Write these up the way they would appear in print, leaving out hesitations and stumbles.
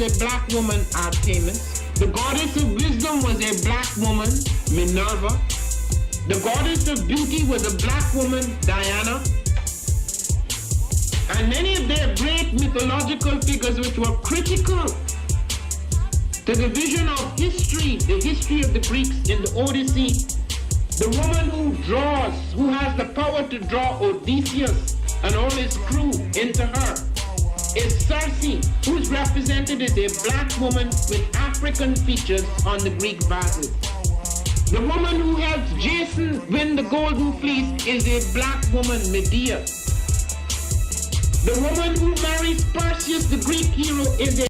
was a black woman, Artemis. The goddess of wisdom was a black woman, Minerva. The goddess of beauty was a black woman, Diana. And many of their great mythological figures which were critical to the vision of history, the history of the Greeks in the Odyssey. The woman who has the power to draw Odysseus and all his crew into her is Circe, who is represented as a black woman with African features on the Greek vases. The woman who helps Jason win the Golden Fleece is a black woman, Medea. The woman who marries Perseus, the Greek hero, is a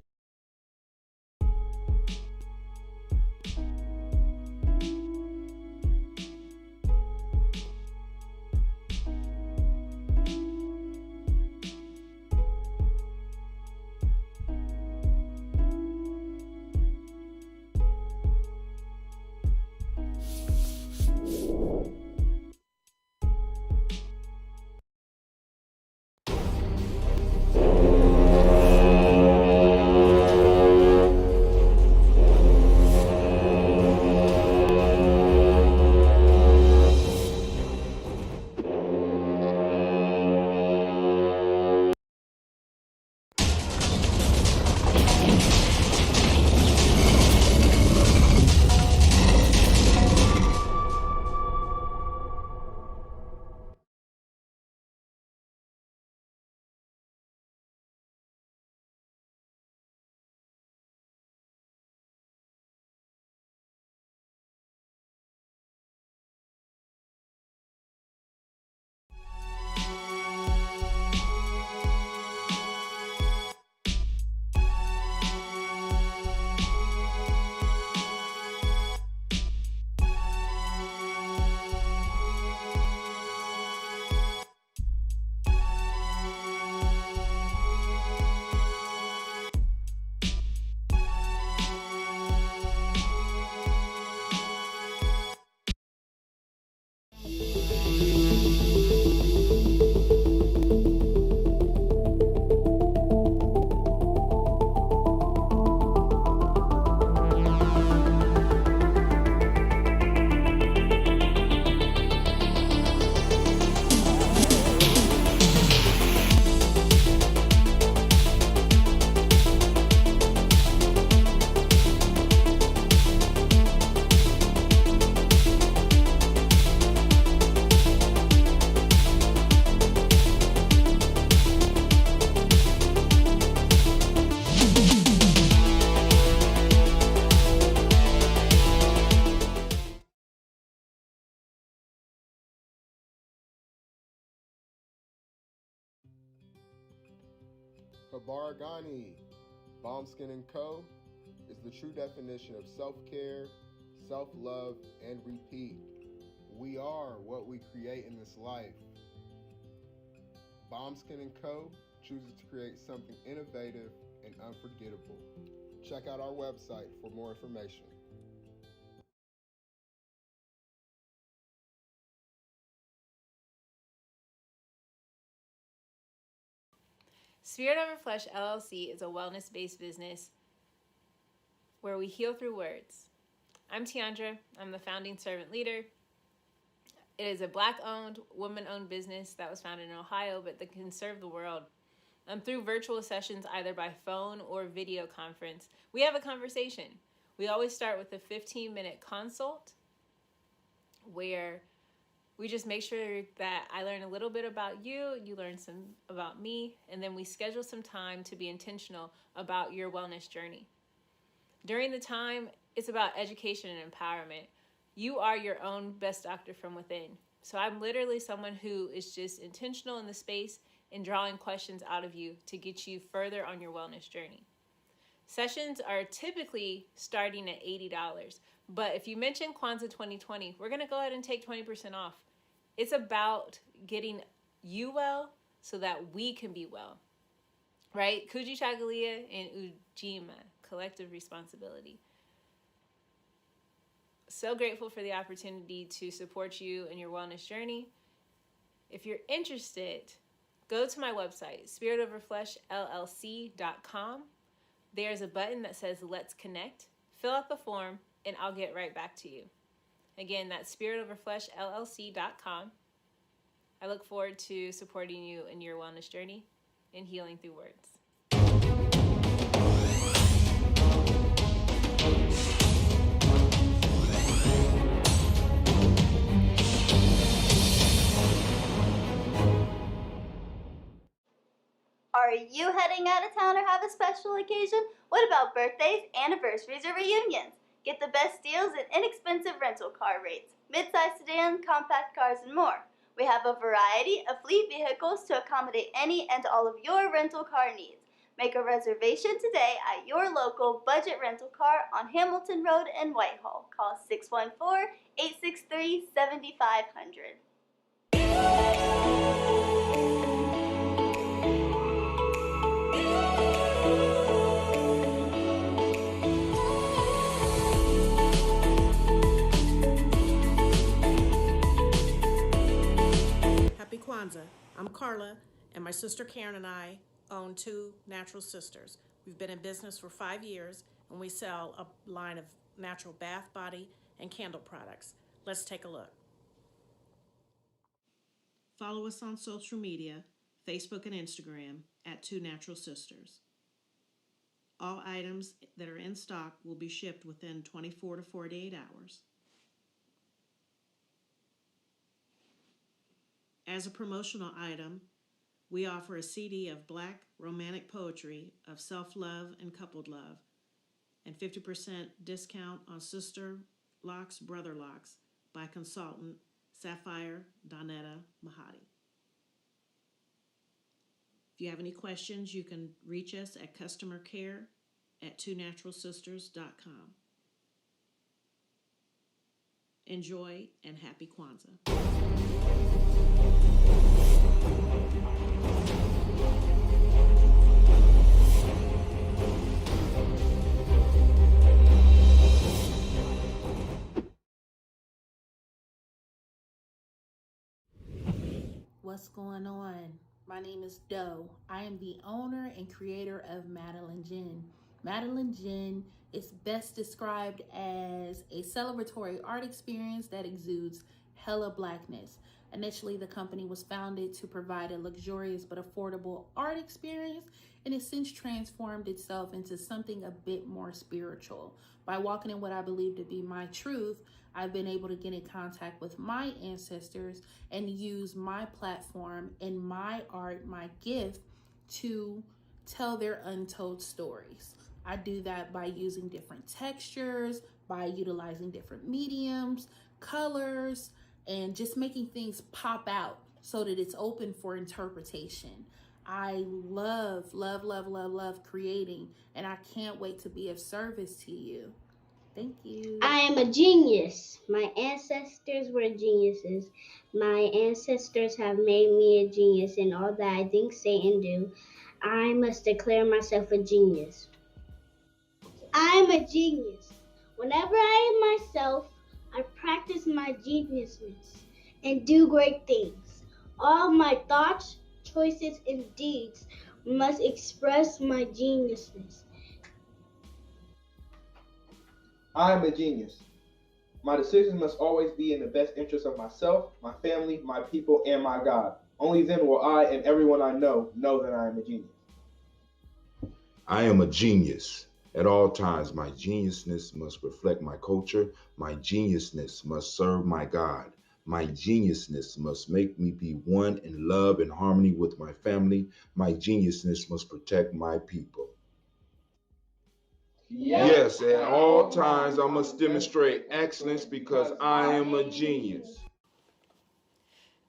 Habaragani, Bombskin & Co. is the true definition of self-care, self-love, and repeat. We are what we create in this life. Bombskin & Co. chooses to create something innovative and unforgettable. Check out our website for more information. Spirit Over Flesh LLC is a wellness-based business where we heal through words. I'm Tiandra. I'm the founding servant leader. It is a Black-owned, woman-owned business that was founded in Ohio, but that can serve the world. Through virtual sessions, either by phone or video conference, we have a conversation. We always start with a 15-minute consult where we just make sure that I learn a little bit about you, you learn some about me, and then we schedule some time to be intentional about your wellness journey. During the time, it's about education and empowerment. You are your own best doctor from within. So I'm literally someone who is just intentional in the space and drawing questions out of you to get you further on your wellness journey. Sessions are typically starting at $80, but if you mention Kwanzaa 2020, we're gonna go ahead and take 20% off. It's about getting you well so that we can be well, right? Kuji Chagalia and Ujima, collective responsibility. So grateful for the opportunity to support you in your wellness journey. If you're interested, go to my website, spiritoverfleshllc.com. there's a button that says Let's Connect. Fill out the form, and I'll get right back to you. Again, that's spiritoverfleshllc.com. I look forward to supporting you in your wellness journey and healing through words. Are you heading out of town or have a special occasion? What about birthdays, anniversaries, or reunions? Get the best deals and inexpensive rental car rates, midsize sedan, compact cars, and more. We have a variety of fleet vehicles to accommodate any and all of your rental car needs. Make a reservation today at your local budget rental car on Hamilton Road in Whitehall. Call 614-863-7500. Happy Kwanzaa. I'm Carla, and my sister Karen and I own Two Natural Sisters. We've been in business for 5 years, and we sell a line of natural bath, body, and candle products. Let's take a look. Follow us on social media, Facebook and Instagram, at Two Natural Sisters. All items that are in stock will be shipped within 24 to 48 hours. As a promotional item, we offer a CD of Black romantic poetry of self-love and coupled love, and 50% discount on Sister Locks, Brother Locks by consultant Sapphire Donetta Mahadi. If you have any questions, you can reach us at customercare@twonaturalsisters.com. Enjoy and happy Kwanzaa. What's going on? My name is Doe. I am the owner and creator of Madeline Gin. Madeline Gin is best described as a celebratory art experience that exudes hella blackness. Initially, the company was founded to provide a luxurious but affordable art experience, and has since transformed itself into something a bit more spiritual. By walking in what I believe to be my truth, I've been able to get in contact with my ancestors and use my platform and my art, my gift, to tell their untold stories. I do that by using different textures, by utilizing different mediums, colors, and just making things pop out so that it's open for interpretation. I love creating, and I can't wait to be of service to you. Thank you. I am a genius. My ancestors were geniuses. My ancestors have made me a genius in all that I think, say, and do. I must declare myself a genius. I am a genius. Whenever I am myself, I practice my geniusness and do great things. All my thoughts, choices, and deeds must express my geniusness. I am a genius. My decisions must always be in the best interest of myself, my family, my people, and my God. Only then will I and everyone I know that I am a genius. I am a genius. At all times, my geniusness must reflect my culture. My geniusness must serve my God. My geniusness must make me be one in love and harmony with my family. My geniusness must protect my people. Yes, at all times I must demonstrate excellence because I am a genius.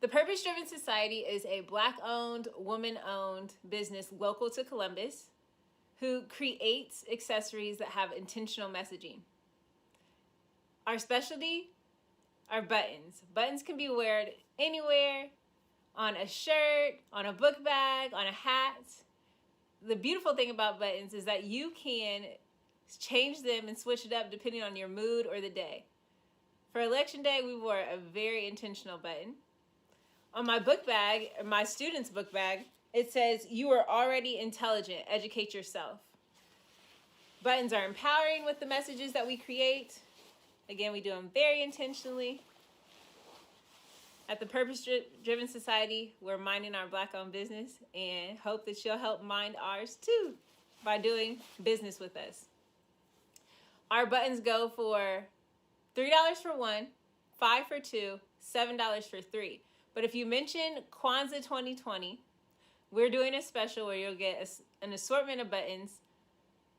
The Purpose Driven Society is a Black-owned, woman-owned business local to Columbus who creates accessories that have intentional messaging. Our specialty are buttons. Buttons can be worn anywhere, on a shirt, on a book bag, on a hat. The beautiful thing about buttons is that you can change them and switch it up depending on your mood or the day. For Election Day, we wore a very intentional button. On my book bag, or my student's book bag, it says, "You are already intelligent, educate yourself." Buttons are empowering with the messages that we create. Again, we do them very intentionally. At the Purpose Driven Society, we're minding our Black-owned business and hope that you'll help mind ours too by doing business with us. Our buttons go for $3 for one, $5 for two, $7 for three. But if you mention Kwanzaa 2020, we're doing a special where you'll get an assortment of buttons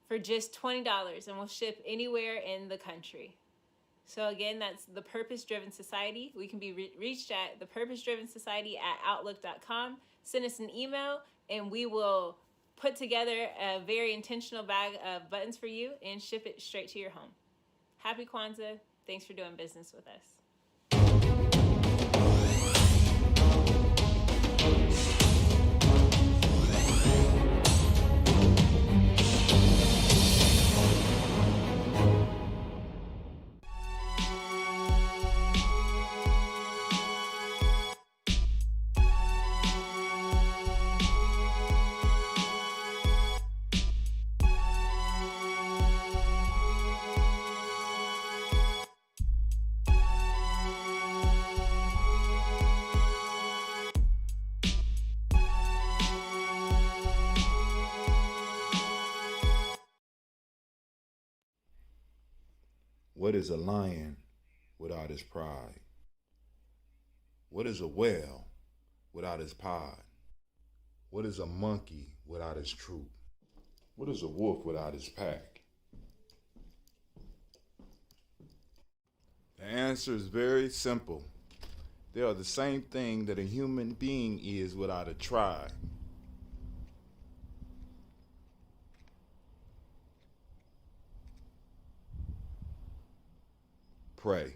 for just $20, and we'll ship anywhere in the country. So again, that's the Purpose Driven Society. We can be reached at thepurposedrivensociety@outlook.com. Send us an email, and we will put together a very intentional bag of buttons for you and ship it straight to your home. Happy Kwanzaa. Thanks for doing business with us. What is a lion without his pride? What is a whale without his pod? What is a monkey without his troop? What is a wolf without his pack? The answer is very simple. They are the same thing that a human being is without a tribe. Pray.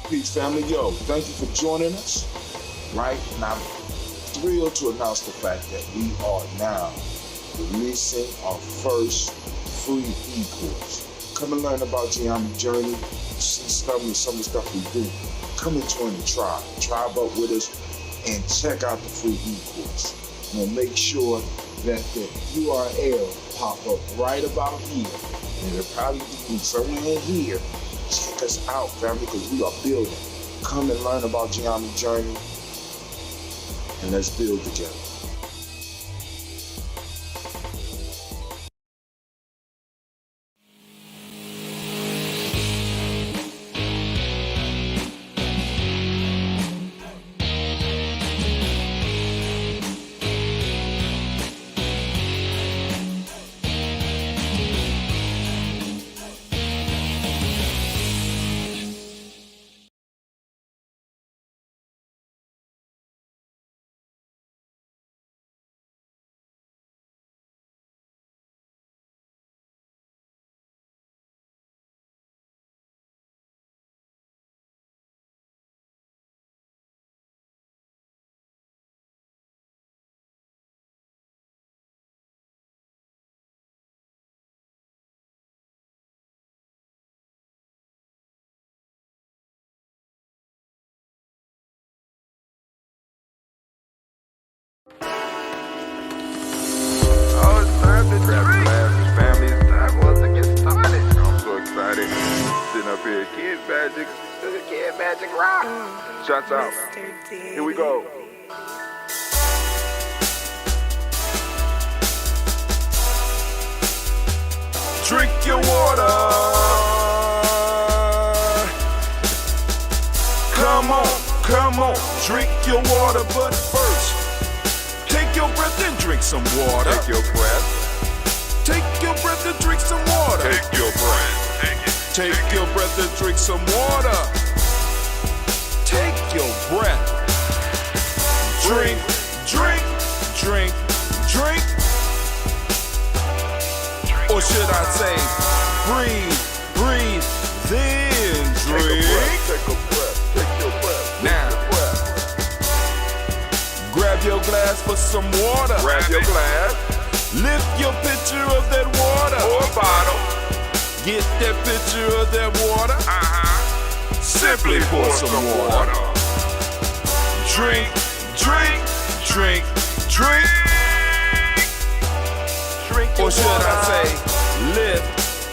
Peace, family. Yo, thank you for joining us. Right? And I'm thrilled to announce the fact that we are now releasing our first free e-course. Come and learn about Ujima journey, see some of the stuff we do. Come and join the tribe. Tribe up with us and check out the free e-course. We'll make sure that the URL pop up right about here. And it'll probably be somewhere in here. Check us out, family, because we are building. Come and learn about Ujima journey, and let's build together. Magic rock. Shots out. Here we go. Drink your water. Come on, drink your water, but first, take your breath and drink some water. Take your breath. Take your breath and drink some water. Take your breath. Take your breath and drink some water. Take your breath. Drink, drink, drink, drink. Or Or should I say, breathe, breathe, then drink? Take a breath, take your breath. Now, grab your glass for some water. Grab your glass Lift your pitcher of that water. or a bottle. Get that pitcher of that water. Simply pour some water. Drink, drink, drink, drink. Drink your Or should water. I say, lift,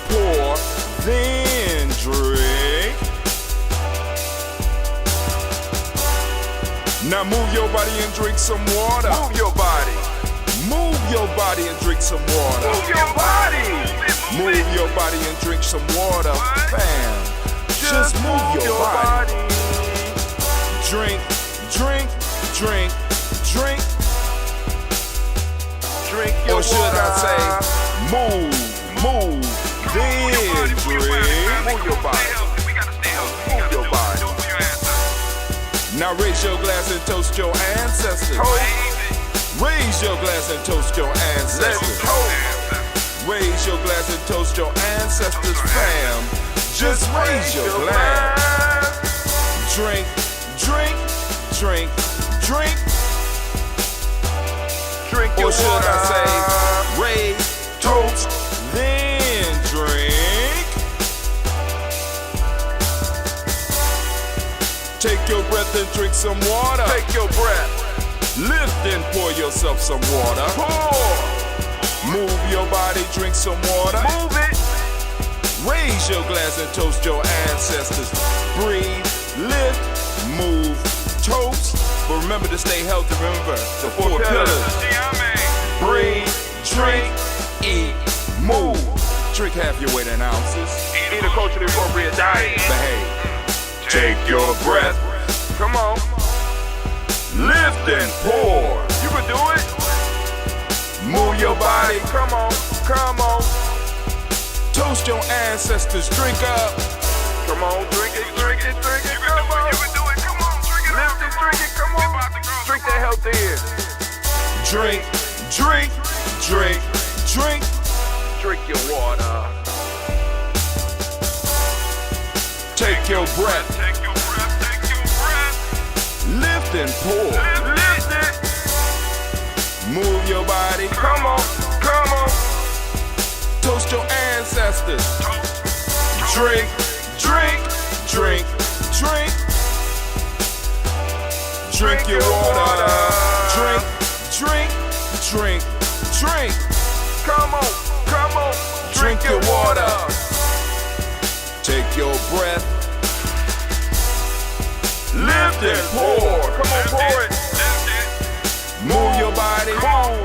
pour, then drink. Now move your body and drink some water. Move your body. Move your body and drink some water. Move your body. Move your body and drink some water. Bam. Just move your body. Drink, drink, drink, drink. Drink your Or should water. I say, move, move, then drink. Move your body. Move your body. Now raise your glass and toast your ancestors. Raise your glass and toast your Let's ancestors. go. Raise your glass and toast your ancestors, fam. Just raise your glass. Drink, drink, drink, drink. Drink your Or should water. I say, raise, toast, then drink. Take your breath and drink some water. Take your breath. Lift and pour yourself some water. Pour. Move your body, drink some water. Move it. Raise your glass and toast your ancestors. Breathe, lift, move, toast. But remember to stay healthy. Remember the four pillars. Breathe, drink, eat, move. Drink half your weight in ounces. Eat a culturally appropriate diet. Behave. Take your breath. Come on. Lift and pour. You can do it. Move your body. Come on. Come on. Toast your ancestors. Drink up. Come on. Drink it. Drink it. Drink it. Come on. You can do it. Come on. Drink it. Lift it. Drink it. Come on. Drink that health in. Drink, drink, drink, drink. Drink your water. Take your breath. Take your breath. Take your breath. Lift and pour. Lift it. Move your body. Come on. Come on. Toast your ancestors. Drink, drink, drink, drink. Drink your water. Drink, drink, drink, drink. Come on. Come on. Drink your water. Take your breath. Lift and pour. Come on. Pour it. Move your body. Move.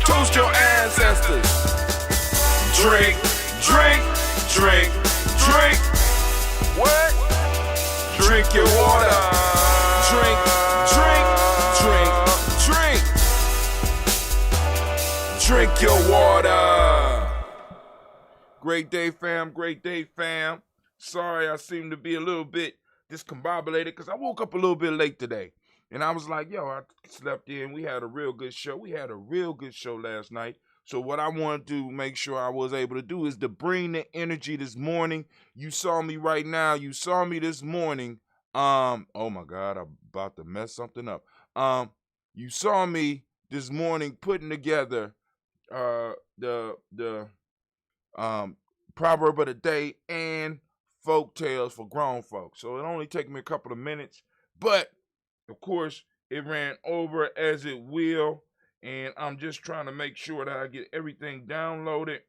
Toast your ancestors. Drink, drink, drink, drink. What? Drink your water. Drink, drink, drink, drink. Drink your water. Great day, fam. Great day, fam. Sorry, I seem to be a little bit discombobulated because I woke up a little bit late today. And I was like, yo, I slept in. We had a real good show. We had a real good show last night. So what I wanted to make sure I was able to do is to bring the energy this morning. You saw me right now. You saw me this morning. Oh my God, I'm about to mess something up. You saw me this morning putting together the proverb of the day and folk tales for grown folks. So it only took me a couple of minutes, but of course it ran over as it will, and I'm just trying to make sure that I get everything downloaded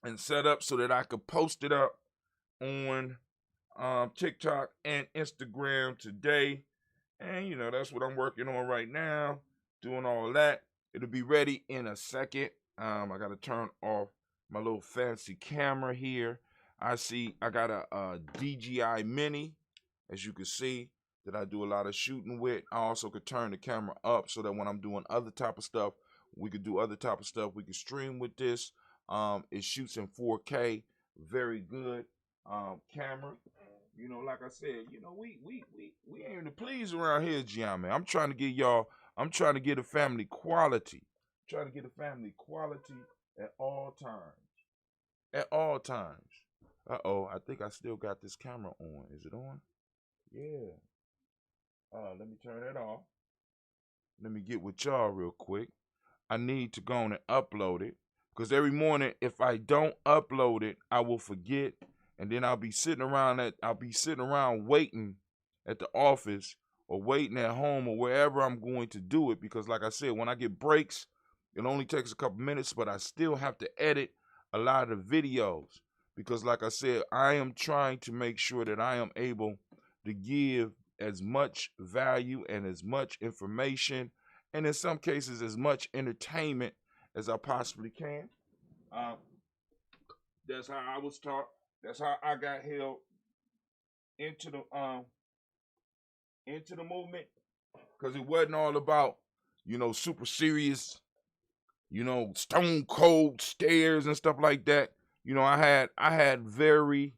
and set up so that I could post it up on TikTok and Instagram today. And you know, that's what I'm working on right now, doing all that. It'll be ready in a second. I got to turn off my little fancy camera here. I got a DJI Mini, as you can see, that I do a lot of shooting with. I also could turn the camera up so that when I'm doing other type of stuff, we could do other type of stuff. We could stream with this. It shoots in 4K, very good camera. You know, like I said, you know, we aim to please around here, Gianni. I'm trying to get the family quality. Trying to get a family quality at all times. At all times. Uh-oh, I think I still got this camera on. Is it on? Yeah. Let me turn it off. Let me get with y'all real quick. I need to go on and upload it, because every morning if I don't upload it, I will forget, and then I'll be sitting around waiting at the office or waiting at home or wherever I'm going to do it, because like I said, when I get breaks, it only takes a couple minutes, but I still have to edit a lot of videos, because like I said, I am trying to make sure that I am able to give as much value and as much information, and in some cases as much entertainment as I possibly can. That's how I was taught. That's how I got held into the movement, because it wasn't all about, super serious, stone cold stares and stuff like that. I had very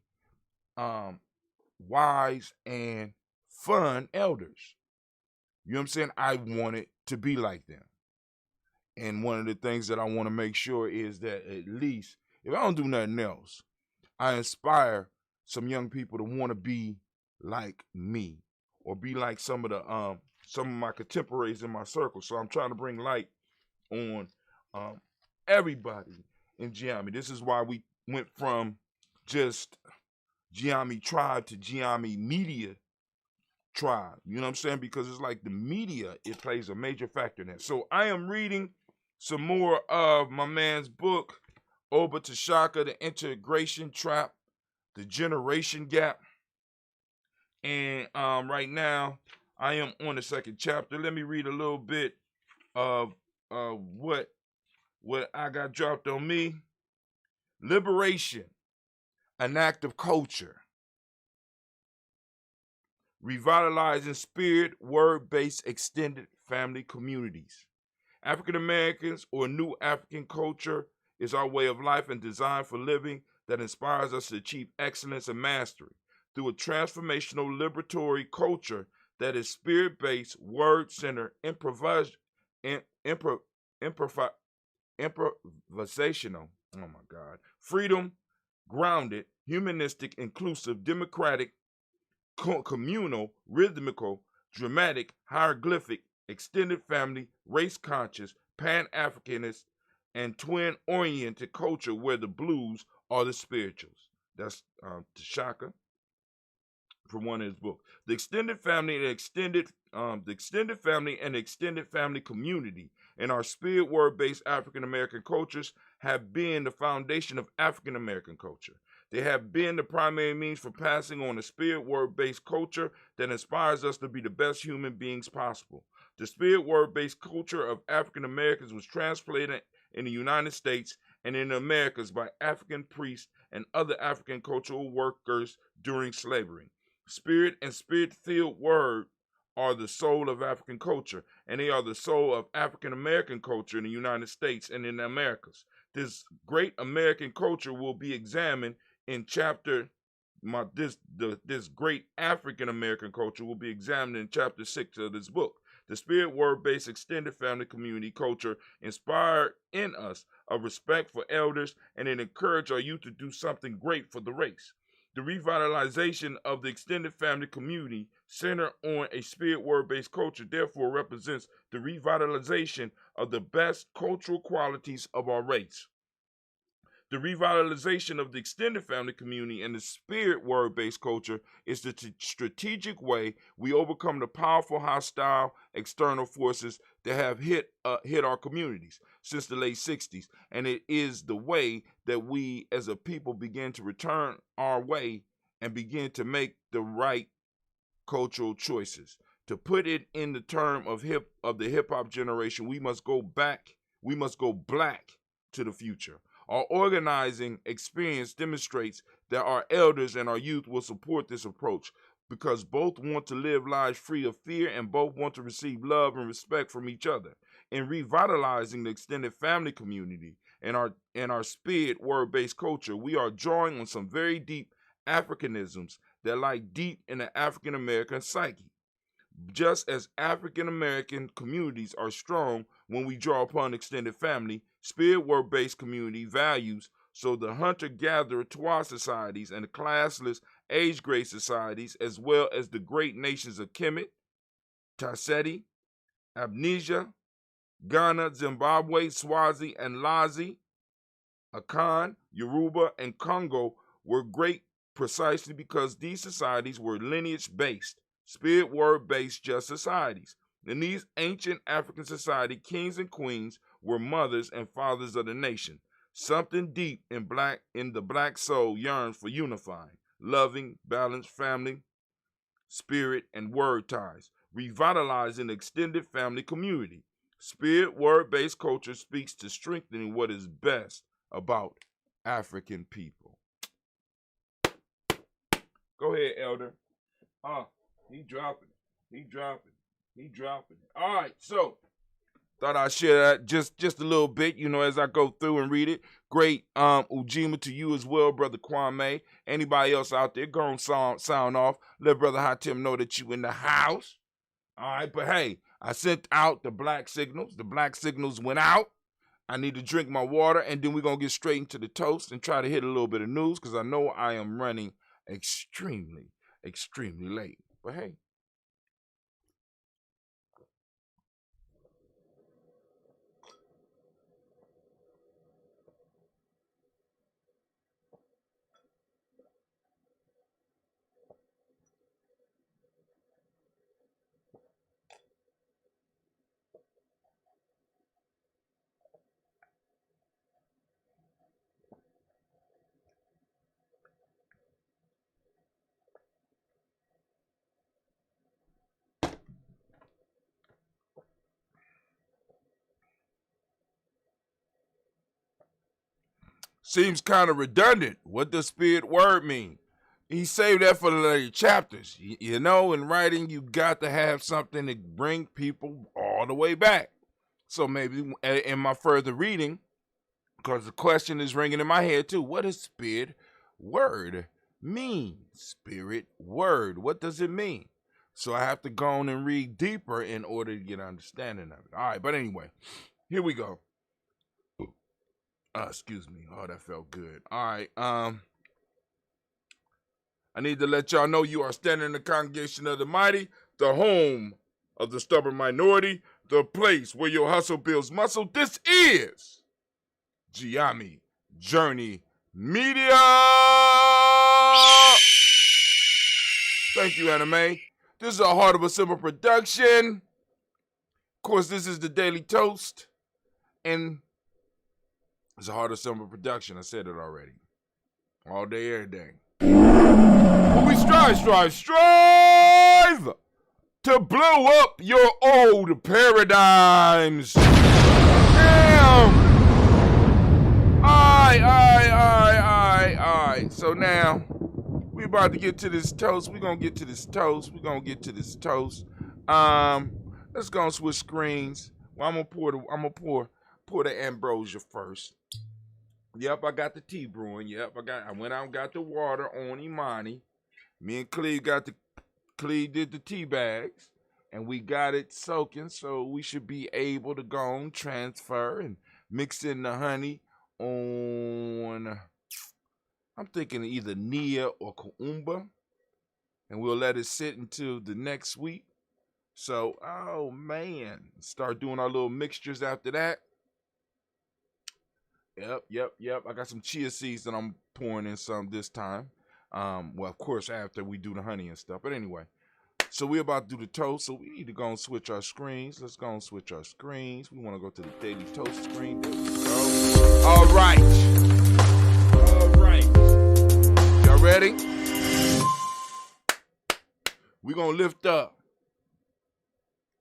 wise and fun elders. You know what I'm saying? I wanted to be like them. And one of the things that I want to make sure is that, at least, if I don't do nothing else, I inspire some young people to want to be like me, or be like some of my contemporaries in my circle. So I'm trying to bring light on everybody in Giami. This is why we went from just Giami Tribe to Giami Media Tribe. You know what I'm saying? Because it's like the media, it plays a major factor in that. So I am reading some more of my man's book, Oba Tashaka, The Integration Trap, The Generation Gap. And right now, I am on the second chapter. Let me read a little bit of what I got dropped on me. Liberation, an act of culture. Revitalizing spirit, word-based extended family communities. African Americans, or new African culture, is our way of life and designed for living that inspires us to achieve excellence and mastery through a transformational liberatory culture that is spirit-based, word-centered, improvisational. Oh my God. Freedom, grounded, humanistic, inclusive, democratic, communal, rhythmical, dramatic, hieroglyphic, extended family, race conscious, pan-Africanist, and twin-oriented culture where the blues are the spirituals. That's Tashaka from one of his books. The extended family and extended family community and our spirit word-based African American cultures have been the foundation of African American culture. They have been the primary means for passing on a spirit word-based culture that inspires us to be the best human beings possible. The spirit word-based culture of African Americans was translated in the United States and in the Americas by African priests and other African cultural workers during slavery. Spirit and spirit-filled word are the soul of African culture, and they are the soul of African American culture in the United States and in the Americas. This great American culture will be examined in chapter. This great African American culture will be examined in chapter 6 of this book. The spirit word-based extended family community culture inspired in us a respect for elders, and it encouraged our youth to do something great for the race. The revitalization of the extended family community centered on a spirit word-based culture therefore represents the revitalization of the best cultural qualities of our race. The revitalization of the extended family community and the spirit word-based culture is the strategic way we overcome the powerful hostile external forces that have hit our communities since the late 60s. And it is the way that we as a people begin to return our way and begin to make the right cultural choices. To put it in the term of the hip-hop generation, we must go black to the future. Our organizing experience demonstrates that our elders and our youth will support this approach because both want to live lives free of fear and both want to receive love and respect from each other. In revitalizing the extended family community and our spirit word-based culture, we are drawing on some very deep Africanisms that lie deep in the African American psyche. Just as African American communities are strong when we draw upon extended family, spirit work-based community values. So the hunter-gatherer Twa societies and the classless age-grade societies, as well as the great nations of Kemet, Taseti, Amnesia, Ghana, Zimbabwe, Swazi, and Lazi, Akan, Yoruba, and Congo were great precisely because these societies were lineage-based, spirit word-based just societies. In these ancient African society, kings and queens were mothers and fathers of the nation. Something deep in the black soul yearns for unifying, loving, balanced family, spirit, and word ties, revitalizing extended family community. Spirit word-based culture speaks to strengthening what is best about African people. Go ahead, Elder. He dropping it. He dropping it. He dropping it. All right, so thought I'd share that just a little bit, as I go through and read it. Great Ujima to you as well, Brother Kwame. Anybody else out there, go on sound off. Let Brother Hatim know that you in the house. All right, but hey, I sent out the black signals. The black signals went out. I need to drink my water, and then we're going to get straight into the toast and try to hit a little bit of news because I know I am running extremely late. But hey. Seems kind of redundant. What does spirit word mean? He saved that for the later chapters. In writing, you got to have something to bring people all the way back. So maybe in my further reading, because the question is ringing in my head too, what does spirit word mean? Spirit word, what does it mean? So I have to go on and read deeper in order to get an understanding of it. All right, but anyway, here we go. Excuse me. Oh, that felt good. All right. I need to let y'all know you are standing in the congregation of the mighty, the home of the stubborn minority, the place where your hustle builds muscle. This is Giami Journey Media. Thank you, Anime. This is a Heart of a Simple production. Of course, this is the Daily Toast. And it's a Heart of Simple production. I said it already. All day, every day. But we strive to blow up your old paradigms. Damn. Alright. So now, we about to get to this toast. We're going to get to this toast. Let's go and switch screens. Well, I'm gonna pour the ambrosia first. Yep, I got the tea brewing. Yep, I went out and got the water on Imani. Me and Cleve did the tea bags, and we got it soaking, so we should be able to go and transfer and mix in the honey on, I'm thinking either Nia or Kuumba, and we'll let it sit until the next week. So, oh man, start doing our little mixtures after that. Yep. I got some chia seeds that I'm pouring in some this time. Well, of course, after we do the honey and stuff. But anyway, so we're about to do the toast. So we need to go and switch our screens. Let's go and switch our screens. We want to go to the Daily Toast screen. There we go. All right. Y'all ready? We're going to lift up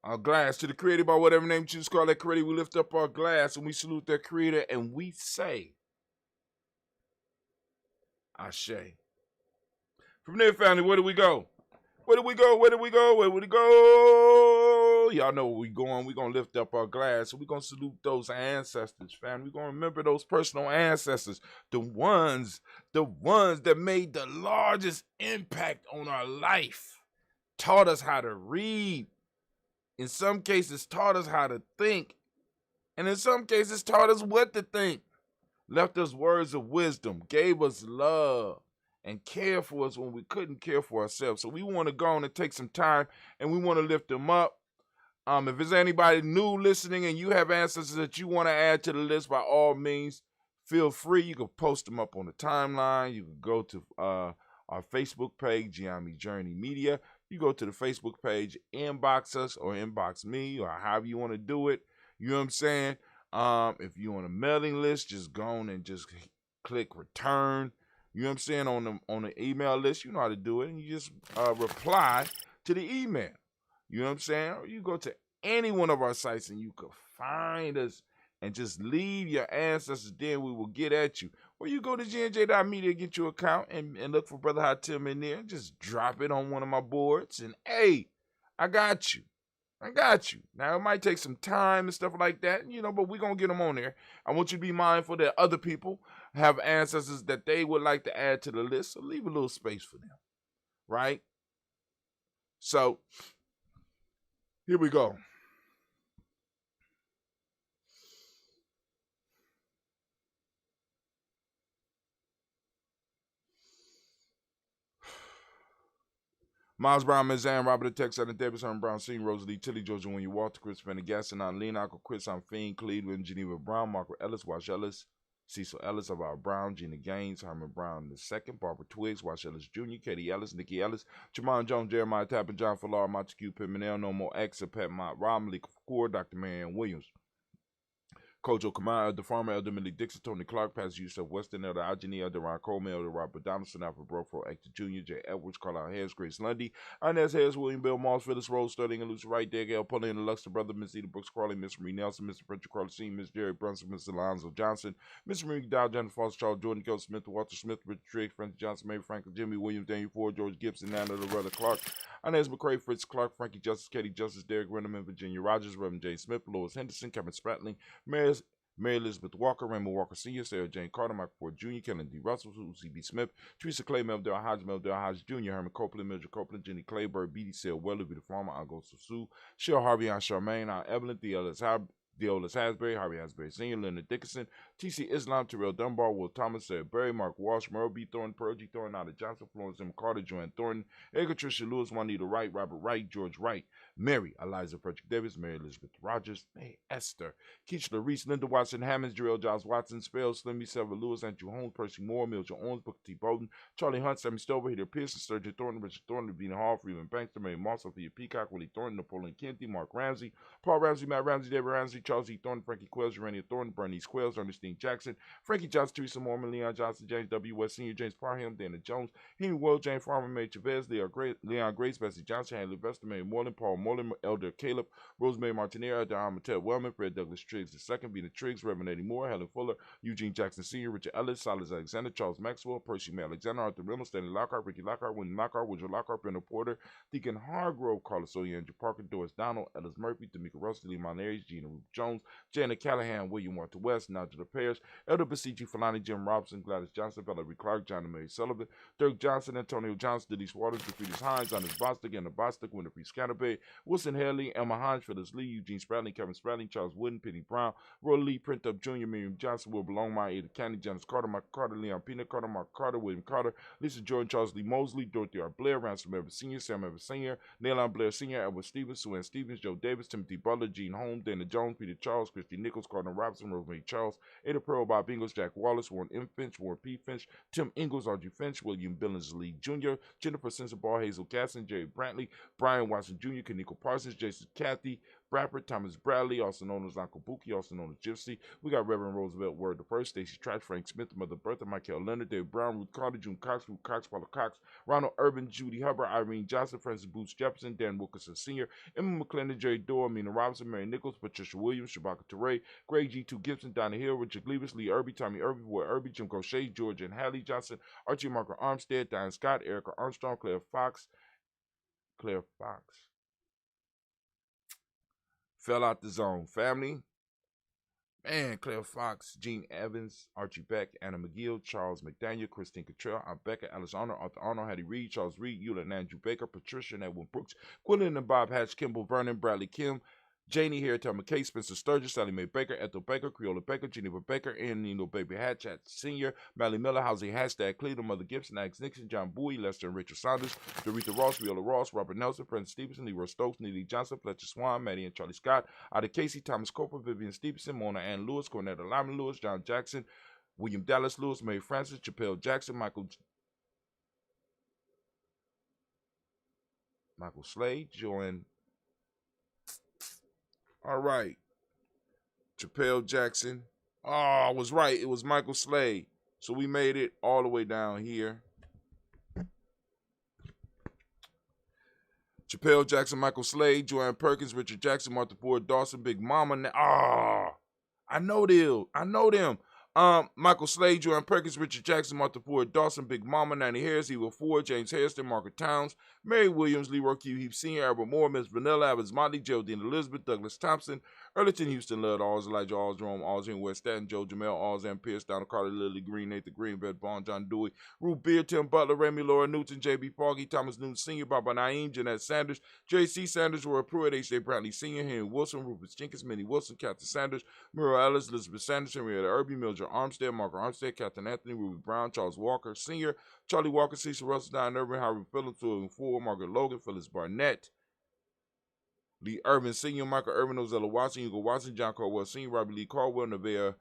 our glass to the creator by whatever name you choose to call that creator. We lift up our glass and we salute that creator and we say, Ashe. From there, family, where do we go? Y'all know where we going. We're going to lift up our glass. We're going to salute those ancestors, family. We're going to remember those personal ancestors, the ones that made the largest impact on our life, taught us how to read, in some cases taught us how to think, and in some cases taught us what to think, left us words of wisdom, gave us love, and cared for us when we couldn't care for ourselves. So we want to go on and take some time, and we want to lift them up. If there's anybody new listening and you have ancestors that you want to add to the list, by all means, feel free. You can post them up on the timeline. You can go to our Facebook page, Giami Journey Media. You go to the Facebook page, inbox us or inbox me or however you want to do it. You know what I'm saying? If you're on a mailing list, just go on and just click return. You know what I'm saying? On the email list, you know how to do it. And you just reply to the email. You know what I'm saying? Or you go to any one of our sites and you can find us and just leave your ancestors there and we will get at you. Or you go to gnj.media, get your account and look for Brother Hatim in there and just drop it on one of my boards. And hey, I got you. I got you. Now, it might take some time and stuff like that, but we're going to get them on there. I want you to be mindful that other people have ancestors that they would like to add to the list. So leave a little space for them, right? So, here we go. Miles Brown, Ms. Ann, Robert the Tex, Adam Davis, Herman Brown, Senior, Rosalie Tilly, Georgia William Walter, Chris Pendergaston, Lean Uncle Chris, I'm Fiend, Cleveland, Geneva Brown, Margaret Ellis, Wash Ellis, Cecil Ellis, Alvaro Brown, Gina Gaines, Herman Brown II, Barbara Twiggs, Wash Ellis Jr., Katie Ellis, Nikki Ellis, Jamon Jones, Jeremiah Tappan, John Fallar, Montague Pimenel, No More X, Pat Mott, Rob, Malika Fakur, Dr. Marianne Williams. Kojo Kamau, Elder Farmer, Elder Millie Dixon, Tony Clark, Pastor Yusuf Weston, Elder Algeny, Elder Ron Coleman, Elder Robert Donaldson, Alfred Brokford, Actor Jr., J. Edwards, Carlisle Harris, Grace Lundy, Inez Harris, William Bill Moss, Phyllis Rose, Sterling and Lucy Wright, Dale Pulling, and Luxor Brother, Miss Eda Brooks Crawley, Miss Marie Nelson, Mr. Frederick Carter Sr., Miss Jerry Brunson, Mr. Alonzo Johnson, Mr. Marie Dow, Jennifer Foster, Charles Jordan, Kel Smith, Walter Smith, Richard Triggs, Francis Johnson, Mary Franklin, Jimmy Williams, Daniel Ford, George Gibson, Nana Loretta Clark, Inez McCrae, Fritz Clark, Frankie Justice, Katie Justice, Derek Renneman, Virginia Rogers, Reverend Jay Smith, Lois Henderson, Kevin Spratling, Mary Elizabeth Walker, Raymond Walker Sr., Sarah Jane Carter, Michael Ford Jr., Kellen D. Russell, C.B. Smith, Teresa Clay, Melville Hodge Jr., Herman Copeland, Mildred Copeland, Jenny Clayburg, B.D. Sale Weller, Be the Farmer, Augusto Sue, Cheryl Harvey, Aunt Charmaine, Aunt Evelyn, Deolis Hasbury, Harvey Hasbury Sr., Leonard Dickinson, T.C. Islam, Terrell Dunbar, Will Thomas, Sarah Berry, Mark Walsh, Merle B. Thornton, Pearl G. Thornton, Nada Johnson, Florence M. Carter, Joanne Thornton, Edgar Tricia Lewis, Juanita Wright, Robert Wright, George Wright, Mary, Eliza Frederick Davis, Mary Elizabeth Rogers, May Esther, Keishla Reese, Linda Watson, Hammonds, Jarrell Giles Watson, Spells, Slimmy, Sever Lewis, Andrew Holmes, Percy Moore, Mildred Owens, Booker T. Bowden, Charlie Hunt, Sammy Stover, Heather Pearson, Sturgeon Thornton, Richard Thornton, Vina Hall, Freeman Bankster, Mary Moss, Sophia Peacock, Willie Thornton, Napoleon Kennedy, Mark Ramsey, Paul Ramsey, Matt Ramsey, David Ramsey, Charles E. Thornton, Frankie Quells, Urania Thornton, Bernice Quells, Ernestine Jackson, Frankie Johnson, Teresa Mormon, Leon Johnson, James W. West Sr., James Parham, Dana Jones, Henry World, Jane Farmer, May Chavez, Leon Grace, Bessie Johnson, Hanley Vester, Mary Moreland, Paul Moreland, Elder Caleb, Rosemary Martinez, Elder Amatel Wellman, Fred Douglas Triggs II, Vina Triggs, Reverend Eddie Moore, Helen Fuller, Eugene Jackson Sr., Richard Ellis, Silas Alexander, Charles Maxwell, Percy May Alexander, Arthur Reynolds, Stanley Lockhart, Ricky Lockhart, William Lockhart, Woodrow Lockhart, Brenda Porter, Deacon Hargrove, Carlos Oye, Andrew Parker, Doris Donald, Ellis Murphy, Tamika Russell, Lee Monares, Gina Ruth Jones, Janet Callahan, William Walter West, Nigel Parrish, Elder Basici, Falani, Jim Robinson, Gladys Johnson, Valerie Clark, John and Mary Sullivan, Dirk Johnson, Antonio Johnson, Denise Waters, DeFritis Hines, Anders Bostic, Anna Bostic, Winifred Scatterby, Wilson Haley, Emma Hines, Phyllis Lee, Eugene Spradling, Kevin Spradling, Charles Wooden, Penny Brown, Roy Lee, Print Up Jr., Miriam Johnson, Will Belongmire, Ada Candy, Janice Carter, Michael Carter, Leon Peanut Carter, Mark Carter, William Carter, Lisa Jordan, Charles Lee Mosley, Dorothy R. Blair, Ransom Evans Sr., Sam Evans Sr., Neilon Blair Sr., Edward Stevens, Sue Ann Stevens, Joe Davis, Timothy Butler, Gene Holmes, Dana Jones, Peter Charles, Christy Nichols, Cardinal Robinson, Rosemary Charles, Ada Pearl, Bob Ingles, Jack Wallace, Warren M. Finch, Warren P. Finch, Tim Ingles, Audrey Finch, William Billingsley Jr., Jennifer Sensabaugh, Hazel Casson, Jerry Brantley, Brian Watson Jr., Kaniko Parsons, Jason Cathy, Bradford, Thomas Bradley, also known as Uncle Buki, also known as Gypsy. We got Reverend Roosevelt Word the First, Stacey Trash, Frank Smith, Mother Bertha, Michael Leonard, David Brown, Ruth Carter, June Cox, Ruth Cox, Paula Cox, Ronald Urban, Judy Hubbard, Irene Johnson, Francis Booth Jefferson, Dan Wilkerson Sr., Emma McClendon, Jerry Dorr, Mina Robinson, Mary Nichols, Patricia Williams, Shabaka Teray, Greg G2 Gibson, Donna Hill, Richard Gleavis, Lee Irby, Tommy Irby, Boy Irby, Jim Crochet, George and Hallie Johnson, Archie Margaret Armstead, Diane Scott, Erica Armstrong, Claire Fox. Fell out the zone. Family. Man, Claire Fox, Gene Evans, Archie Beck, Anna McGill, Charles McDaniel, Christine Cottrell, Aunt Becca, Alice Arnold, Arthur Arnold, Hattie Reed, Charles Reed, Eula and Andrew Baker, Patricia and Edwin Brooks, Quillen and Bob Hatch, Kimball Vernon, Bradley Kim, Janie Harriet McKay, Spencer Sturgis, Sally Mae Baker, Ethel Baker, Creola Baker, Geneva Baker, Ann Nino Baby Hatchet Sr., Mally Miller, Housey Hashtag, Cleveland, Mother Gibson, Alex Nixon, John Bowie, Lester and Richard Saunders, Doretha Ross, Viola Ross, Robert Nelson, Prince Stevenson, Leroy Stokes, Neely Johnson, Fletcher Swan, Maddie and Charlie Scott, Ida Casey, Thomas Cooper, Vivian Stevenson, Mona Ann Lewis, Cornetta Lyman Lewis, John Jackson, William Dallas Lewis, Mary Francis, Chappelle Jackson, Michael Slade, Joanne. All right. Chappelle Jackson. Oh, I was right. It was Michael Slade. So we made it all the way down here. Chappelle Jackson, Michael Slade, Joanne Perkins, Richard Jackson, Martha Ford, Dawson, Big Mama. I know them. Michael Slade, Joanne Perkins, Richard Jackson, Martha Ford, Dawson, Big Mama, Nanny Harris, Eva Ford, James Hairston, Margaret Towns, Mary Williams, Leroy Q. Heath Sr., Albert Moore, Miss Vanilla, Evans Motley, Geraldine Elizabeth, Douglas Thompson, Earlington, Houston, Lud, Alls, Elijah, Alls, Jerome, Alls, in West Staten, Joe Jamel, Alls, and Pierce, Donald Carter, Lily Green, Nathan Green, Beth Bond, John Dewey, Ruth Beard, Tim Butler, Remy, Laura Newton, J.B. Foggy, Thomas Newton Sr., Baba Naeem, Jeanette Sanders, J.C. Sanders, Roy Pruitt, H.J. Bradley Sr., Henry Wilson, Rufus Jenkins, Minnie Wilson, Captain Sanders, Muriel Ellis, Elizabeth Sanders, Henrietta Irby, Mildred Armstead, Margaret Armstead, Captain Anthony, Ruby Brown, Charles Walker Sr., Charlie Walker, Cecil Russell, Diane Irvin, Howard Phillips, William Ford, Margaret Logan, Phyllis Barnett, Lee Irvin Sr., Michael Irvin, Ozella Watson, Hugo Watson, John Caldwell Sr., Robbie Lee Caldwell, Nevaeh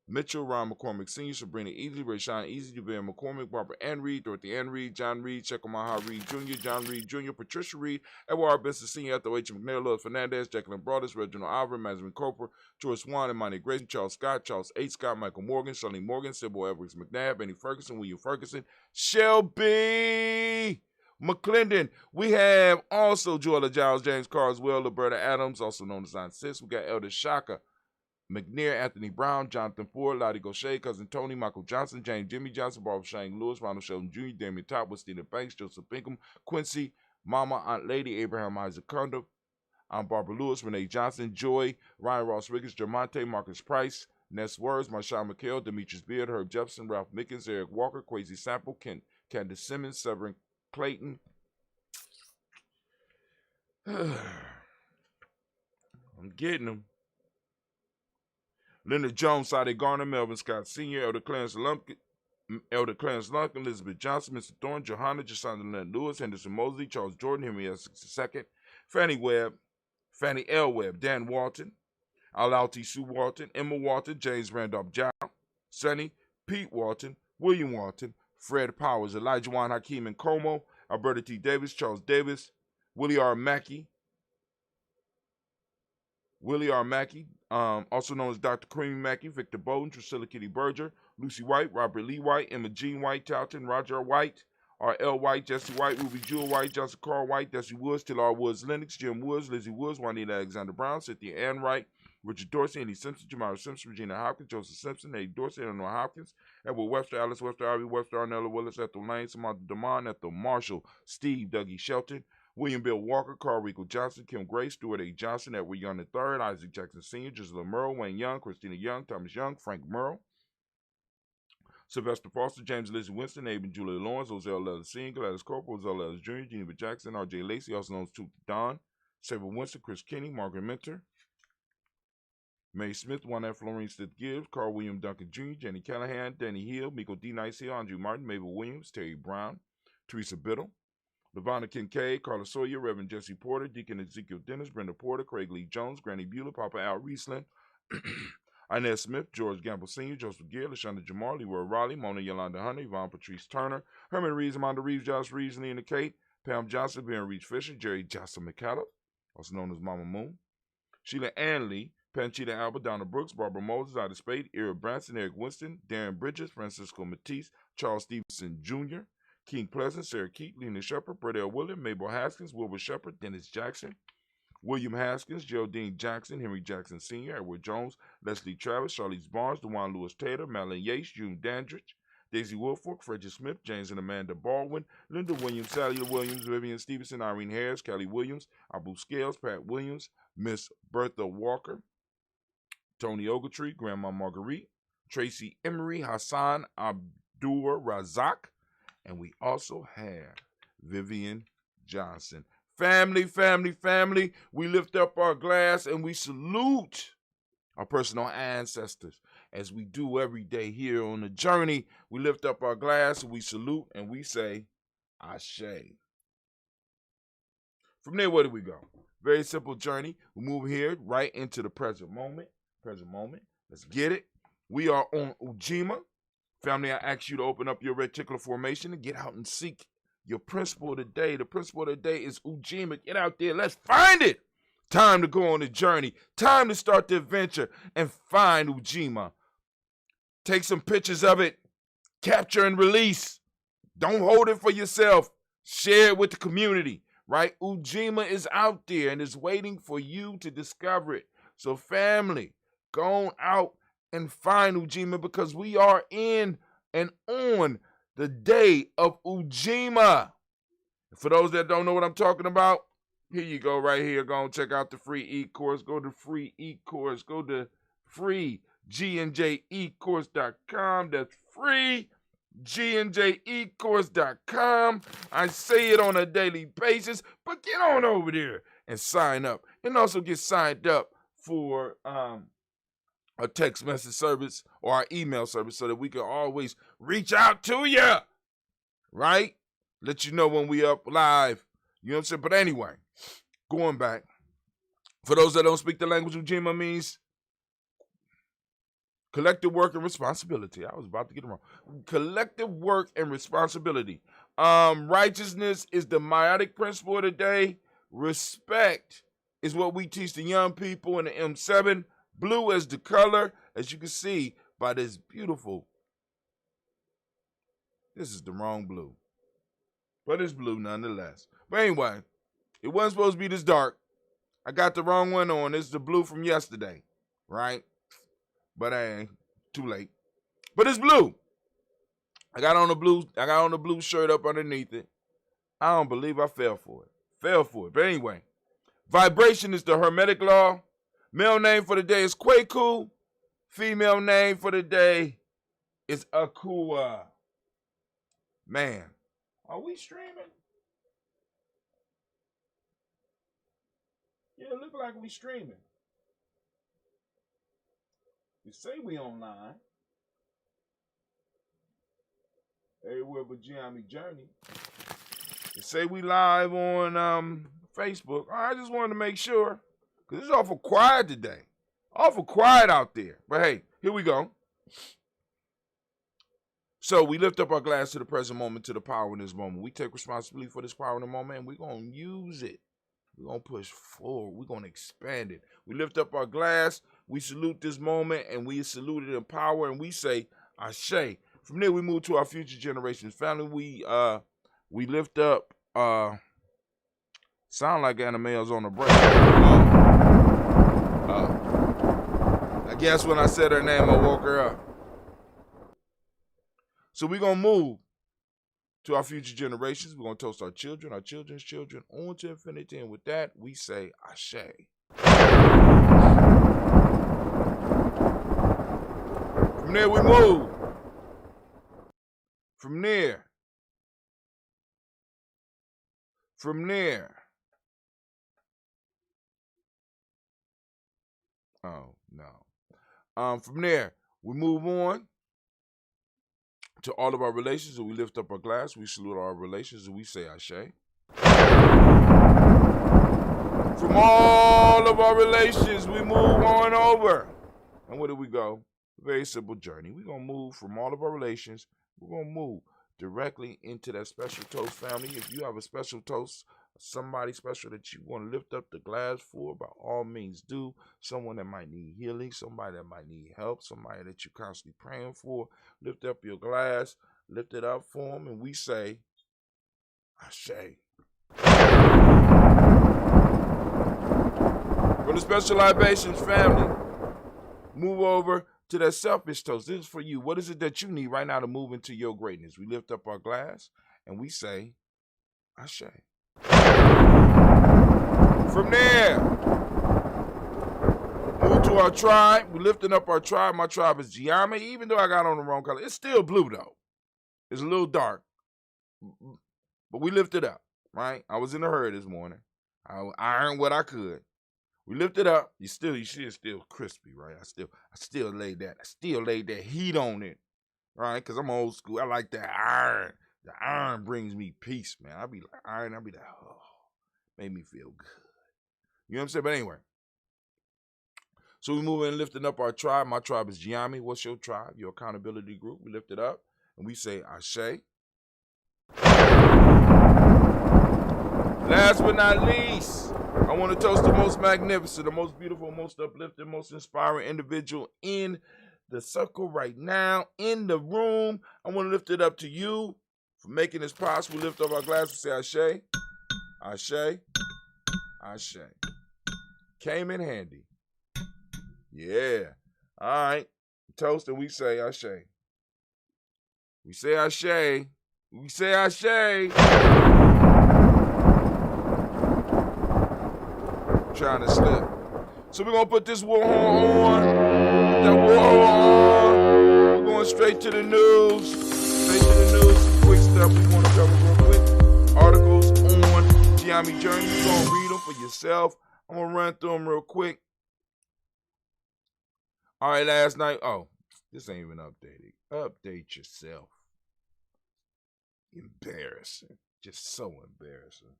Mitchell, Ron McCormick Sr., Sabrina Easley, Rayshawn Easley, Javere McCormick, Barbara Ann Reed, Dorothy Ann Reed, John Reed, Chekamaha Reed Jr., John Reed Jr., Patricia Reed, Edward R. Benson Sr., Ethel H. McNair, Lord Fernandez, Jacqueline Broadus, Reginald Alvin, Madeline Cooper, George Swan, Imani Grayson, Charles Scott, Charles H. Scott, Michael Morgan, Shirley Morgan, Sybil Edwards McNabb, Benny Ferguson, William Ferguson, Shelby McClendon. We have also Joella Giles, James Carswell, Roberta Adams, also known as Aunt Sis. We got Elder Shaka McNair, Anthony Brown, Jonathan Ford, Lottie Gaucher, Cousin Tony, Michael Johnson, James Jimmy Johnson, Barbara Shane Lewis, Ronald Sheldon Jr., Damian Topwood, Stephen Banks, Joseph Bingham, Quincy, Mama, Aunt Lady, Abraham Isaac Condor, Aunt Barbara Lewis, Renee Johnson, Joy, Ryan Ross Riggins, Jermonte, Marcus Price, Ness Words, Marshawn McHale, Demetrius Beard, Herb Jefferson, Ralph Mickens, Eric Walker, Quasi Sample, Candace Simmons, Severin Clayton. I'm getting them. Leonard Jones, Sade Garner, Melvin Scott Sr., Elder Clarence Lumpkin, Elizabeth Johnson, Mr. Thorne, Johanna, Jasonda Lynn Lewis, Henderson Mosley, Charles Jordan, Henry Essex II, Fannie L. Webb, Dan Walton, Alalti Sue Walton, Emma Walton, James Randolph John, Sonny, Pete Walton, William Walton, Fred Powers, Elijah Juan Hakeem and Como, Alberta T. Davis, Charles Davis, Willie R. Mackey, also known as Dr. Creamy Mackey, Victor Bowden, Drusilla Kitty Berger, Lucy White, Robert Lee White, Emma Jean White, Talton, Roger White, R.L. White, Jesse White, Ruby Jewel White, Johnson Carl White, Desi Woods, Taylor Woods, Lennox, Jim Woods, Lizzie Woods, Juanita Alexander Brown, Cynthia Ann Wright, Richard Dorsey, Andy Simpson, Jamara Simpson, Regina Hopkins, Joseph Simpson, Eddie Dorsey, Eleanor Hopkins, Edward Webster, Alice Webster, Ivy Webster, Arnella Willis, Ethel Lane, Samantha DeMond, Ethel Marshall, Steve, Dougie Shelton, William Bill Walker, Carl Rico Johnson, Kim Gray, Stuart A. Johnson, Edward Young III, Isaac Jackson Sr., Gisela Merle, Wayne Young, Christina Young, Thomas Young, Frank Merle, Sylvester Foster, James Lizzie Winston, Abe and Julia Lawrence, Ozell Leather Sr., Gladys Corporal, Ozell Leather Jr., Geneva Jackson, R.J. Lacey, also known as Tooth Don, Sabre Winston, Chris Kinney, Margaret Minter, May Smith, Juan F. Florine Smith Gibbs, Carl William Duncan Jr., Jenny Callahan, Danny Hill, Miko D. Nice Hill, Andrew Martin, Mabel Williams, Terry Brown, Teresa Biddle, Lavonna Kincaid, Carla Sawyer, Reverend Jesse Porter, Deacon Ezekiel Dennis, Brenda Porter, Craig Lee Jones, Granny Bueller, Papa Al Riesland, Inez Smith, George Gamble Sr., Joseph Gear, LaShonda Jamar, Leroy Raleigh, Mona Yolanda Hunter, Yvonne Patrice Turner, Herman Reeves, Amanda Reeves, Josh Reeves, Nina Kate, Pam Johnson, Ben Reach Fisher, Jerry Johnson McCallum, also known as Mama Moon, Sheila Ann Lee, Panchita Albert, Donna Brooks, Barbara Moses, Ida Spade, Eric Branson, Eric Winston, Darren Bridges, Francisco Matisse, Charles Stevenson Jr., King Pleasant, Sarah Keat, Lena Shepard, Brett L. William, Mabel Haskins, Wilbur Shepard, Dennis Jackson, William Haskins, Geraldine Jackson, Henry Jackson Sr., Edward Jones, Leslie Travis, Charlize Barnes, DeJuan Lewis Taylor, Madeline Yates, June Dandridge, Daisy Woolfolk, Frederick Smith, James and Amanda Baldwin, Linda Williams, Sally Williams, Vivian Stevenson, Irene Harris, Kelly Williams, Abu Scales, Pat Williams, Miss Bertha Walker, Tony Ogletree, Grandma Marguerite, Tracy Emery, Hassan Abdur Razak, and we also have Vivian Johnson. Family, family, family, we lift up our glass and we salute our personal ancestors. As we do every day here on the journey, we lift up our glass, we salute, and we say, Ashe. From there, where do we go? Very simple journey. We move here right into the present moment. Present moment. Let's get it. We are on Ujima. Family, I ask you to open up your reticular formation and get out and seek your principle of the day. The principle of the day is Ujima. Get out there. Let's find it. Time to go on the journey. Time to start the adventure and find Ujima. Take some pictures of it. Capture and release. Don't hold it for yourself. Share it with the community, right? Ujima is out there and is waiting for you to discover it. So family, go out and find Ujima because we are in and on the day of Ujima. For those that don't know what I'm talking about, here you go right here. Go and check out the free e-course. Go to free e-course. Go to freegnjecourse.com. That's free gnjecourse.com. I say it on a daily basis, but get on over there and sign up. And also get signed up for a text message service or our email service so that we can always reach out to you, right? Let you know when we up live. You know what I'm saying? But anyway, going back, for those that don't speak the language, Ujima means collective work and responsibility. I was about to get it wrong. Collective work and responsibility. Righteousness is the meiotic principle of the day. Respect is what we teach the young people in the M7. Blue as the color, as you can see by this beautiful. This is the wrong blue, but it's blue nonetheless. But anyway, it wasn't supposed to be this dark. I got the wrong one on. This is the blue from yesterday, right? But too late. But it's blue. I got on the blue shirt up underneath it. I don't believe I fell for it. But anyway, vibration is the Hermetic law. Male name for the day is Kwaku. Female name for the day is Akua. Man, are we streaming? Yeah, it look like we streaming. You say we online. Everywhere but Gianni Journey. You say we live on Facebook. I just wanted to make sure. Because it's awful quiet today. Awful quiet out there. But hey, here we go. So we lift up our glass to the present moment, to the power in this moment. We take responsibility for this power in the moment, and we're going to use it. We're going to push forward. We're going to expand it. We lift up our glass. We salute this moment, and we salute it in power, and we say, Ashe. From there, we move to our future generations. Family, we lift up, sound like animals on a break. I guess when I said her name, I woke her up. So we're going to move to our future generations. We're going to toast our children, our children's children, on to infinity. And with that, we say, Ashe. From there, we move. From there. Oh, no. From there, we move on to all of our relations, and we lift up our glass. We salute our relations, and we say Ashe. From all of our relations, we move on over. And where do we go? Very simple journey. We're going to move from all of our relations. We're going to move directly into that special toast, family. If you have a special toast, somebody special that you want to lift up the glass for, by all means do. Someone that might need healing, somebody that might need help, somebody that you're constantly praying for. Lift up your glass, lift it up for them, and we say, Ashe. For the special libations, family, move over to that selfish toast. This is for you. What is it that you need right now to move into your greatness? We lift up our glass, and we say, Ashe. From there, move to our tribe. We're lifting up our tribe. My tribe is Giama. Even though I got on the wrong color, it's still blue, though. It's a little dark, but we lift it up, right? I was in a hurry this morning. I ironed what I could. We lifted up. You see it's still crispy, right? I still laid that heat on it, right? Because I'm old school. I like that iron. The iron brings me peace, man. I be like iron. I be like, oh, made me feel good. You know what I'm saying? But anyway. So we move in lifting up our tribe. My tribe is Giami. What's your tribe? Your accountability group. We lift it up and we say Ashe. Last but not least, I want to toast the most magnificent, the most beautiful, most uplifting, most inspiring individual in the circle right now, in the room. I want to lift it up to you for making this possible. Lift up our glass and say Ashe, Ashe, Ashe. Came in handy. Yeah. All right. Toast and we say Ashe. We say Ashe. We say Ashe. Trying to slip. So we're going to put this war horn on. That war horn on. We're going straight to the news. Straight to the news. Some quick stuff we want to cover real quick. Articles on Giami Journey. You're going to read them for yourself. I'm going to run through them real quick. All right, last night. Oh, this ain't even updated. Update yourself. Embarrassing. Just so embarrassing.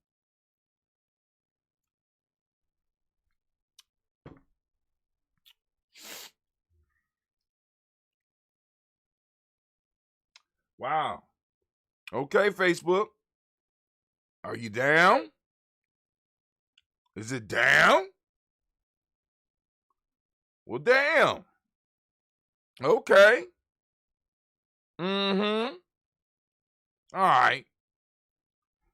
Wow. Okay, Facebook. Are you down? Is it down? Well, damn. Okay. Mm-hmm. All right.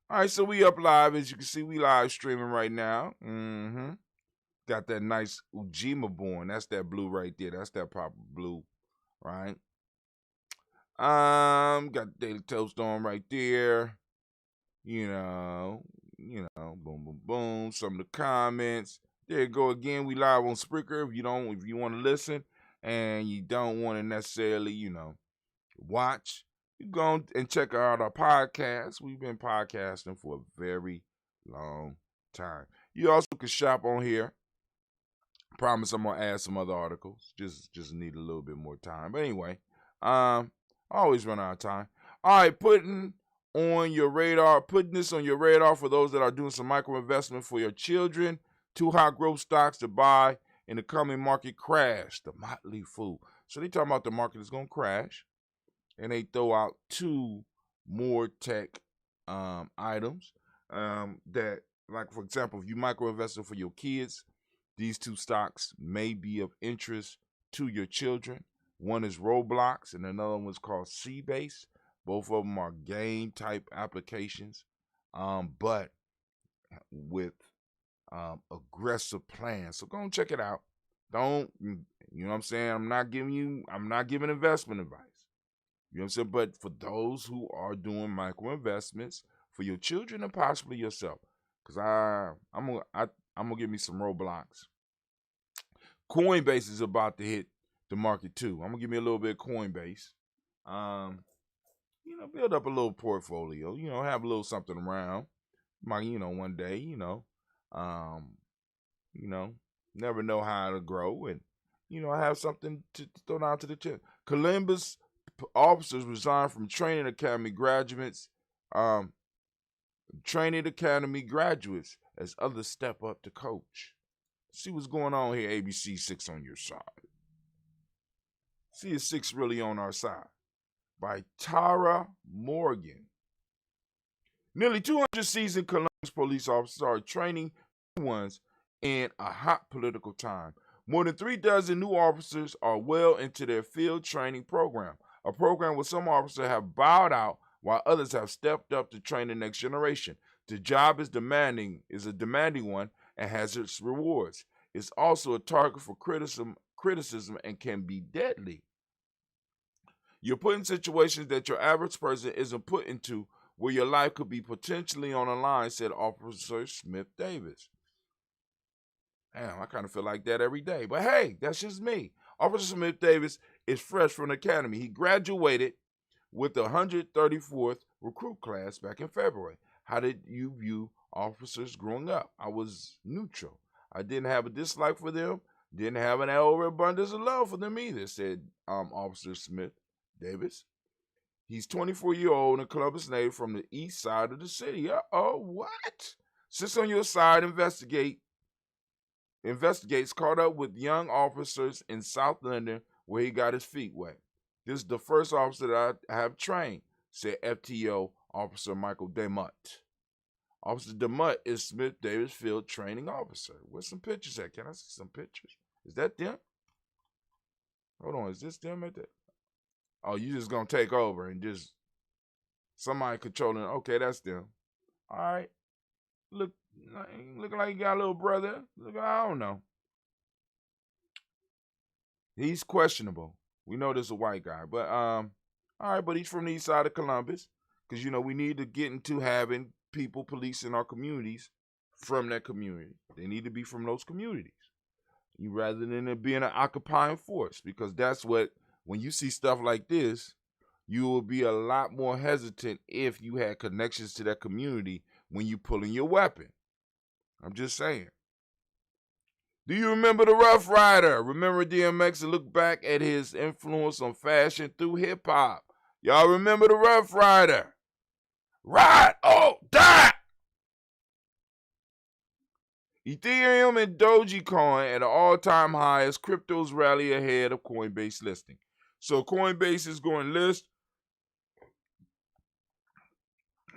All right, so we up live. As you can see, we live streaming right now. Mm-hmm. Got that nice Ujima born. That's that blue right there. That's that proper blue, right? Got Daily Toast on right there. You know, boom, boom, boom. Some of the comments. There you go again. We live on Spreaker. If you want to listen and you don't want to necessarily, watch, you go and check out our podcast. We've been podcasting for a very long time. You also can shop on here. Promise I'm gonna add some other articles. Just need a little bit more time. But anyway, I always run out of time. All right, putting this on your radar for those that are doing some micro investment for your children. 2 high growth stocks to buy in the coming market crash. The Motley Fool. So they talking about the market is gonna crash, and they throw out 2 more tech items that, like for example, if you micro investing for your kids, these 2 stocks may be of interest to your children. One is Roblox and another one is called C-Base. Both of them are game type applications, but with aggressive plans. So go and check it out. Don't, you know what I'm saying? I'm not giving investment advice. You know what I'm saying? But for those who are doing micro investments for your children and possibly yourself, because I'm gonna give me some Roblox. Coinbase is about to hit the market too. I'm gonna give me a little bit of Coinbase. Build up a little portfolio. Have a little something around. One day. Never know how to grow, and have something to throw down to the chin. Columbus officers resign from training academy graduates. As others step up to coach. See what's going on here. ABC 6 on your side. See if 6 really on our side. By Tara Morgan. Nearly 200 seasoned Columbus police officers are training new ones in a hot political time. More than 36 new officers are well into their field training program, a program where some officers have bowed out while others have stepped up to train the next generation. The job is a demanding one and has its rewards. It's also a target for criticism and can be deadly. You're put in situations that your average person isn't put into, where your life could be potentially on the line, said Officer Smith Davis. Damn, I kind of feel like that every day. But hey, that's just me. Officer Smith Davis is fresh from the academy. He graduated with the 134th recruit class back in February. How did you view officers growing up? I was neutral. I didn't have a dislike for them, didn't have an overabundance of love for them either, said Officer Smith Davis. He's 24-year-old and Columbus native from the east side of the city. Uh-oh, what? Sits on your side, investigates caught up with young officers in South London where he got his feet wet. This is the first officer that I have trained, said FTO Officer Michael DeMutt. Officer DeMutt is Smith Davis Field training officer. Where's some pictures at? Can I see some pictures? Is that them? Hold on, is this them right there? Oh, you just gonna take over and just somebody controlling. Okay, that's them. All right. Looking like you got a little brother. Look, I don't know. He's questionable. We know this is a white guy, but all right, but he's from the east side of Columbus, because we need to get into having people policing our communities from that community. They need to be from those communities, rather than it being an occupying force, because that's what, when you see stuff like this, you will be a lot more hesitant if you had connections to that community when you pulling your weapon. I'm just saying. Do you remember the Rough Rider? Remember DMX and look back at his influence on fashion through hip-hop. Y'all remember the Rough Rider? Ride! Oh, die! Ethereum and Dogecoin at an all-time high as cryptos rally ahead of Coinbase listing. So Coinbase is going to list,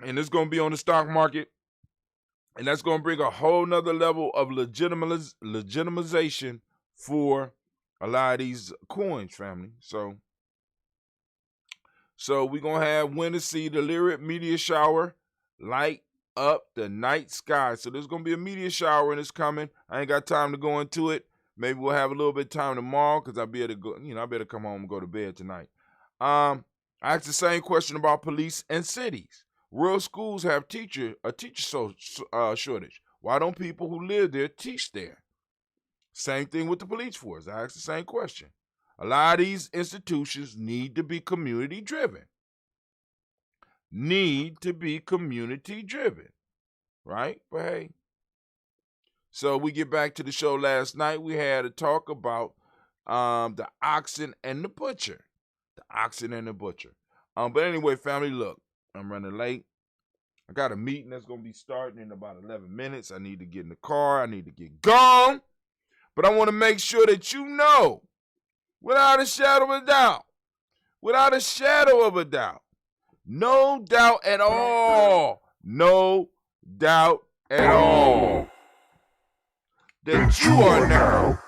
and it's going to be on the stock market. And that's going to bring a whole nother level of legitimization for a lot of these coins, family. So we're going to have when to see the lyric meteor shower light up the night sky. So there's going to be a meteor shower and it's coming. I ain't got time to go into it. Maybe we'll have a little bit of time tomorrow because I'll be able to go, I better come home and go to bed tonight. I asked the same question about police and cities. Rural schools have a teacher shortage. Why don't people who live there teach there? Same thing with the police force. I asked the same question. A lot of these institutions need to be community driven. Right? But hey. So we get back to the show last night. We had a talk about the oxen and the butcher. But anyway, family, look. I'm running late. I got a meeting that's going to be starting in about 11 minutes. I need to get in the car. I need to get gone. But I want to make sure that you know, without a shadow of a doubt, no doubt at all, that you are now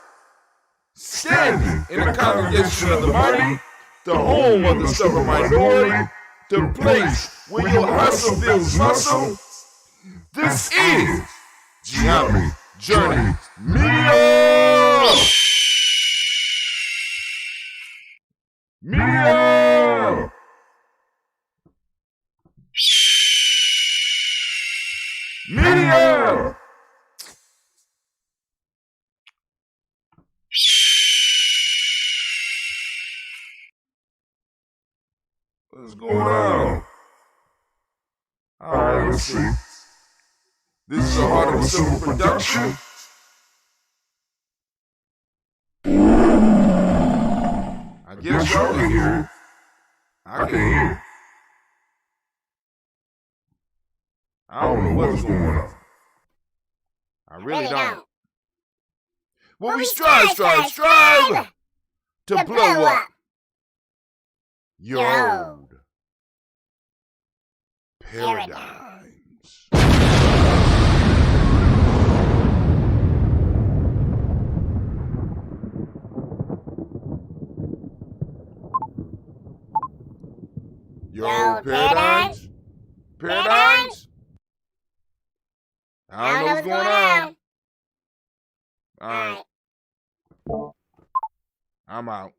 standing in the congregation of the mighty, the home of the stubborn minority, the place where your hustle builds muscle. This is Geometry Journey Media. What's going on? All right, let's see. This is a Heart of a Simple production. I guess y'all can hear it. I can hear it. I don't know what's going on. I really don't. Well, we strive to blow up your old paradigms. Your old paradigms? Paradigms? I don't know what's going on. All right. I'm out.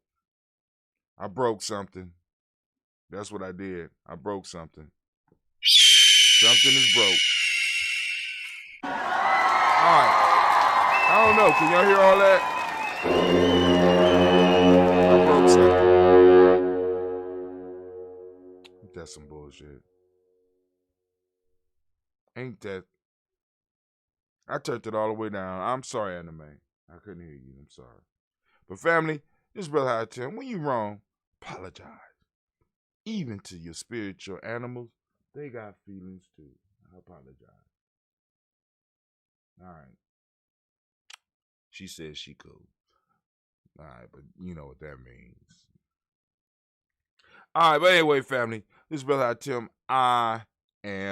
I broke something. That's what I did. I broke something. Something is broke. Alright. I don't know. Can y'all hear all that? I broke something. That's some bullshit. Ain't that? I turned it all the way down. I'm sorry, Anime. I couldn't hear you. I'm sorry. But family, this brother High Tim, when you wrong, apologize. Even to your spiritual animals, they got feelings too. I apologize. All right. She says she cool. All right, but you know what that means. All right, but anyway, family, this brother High Tim, I am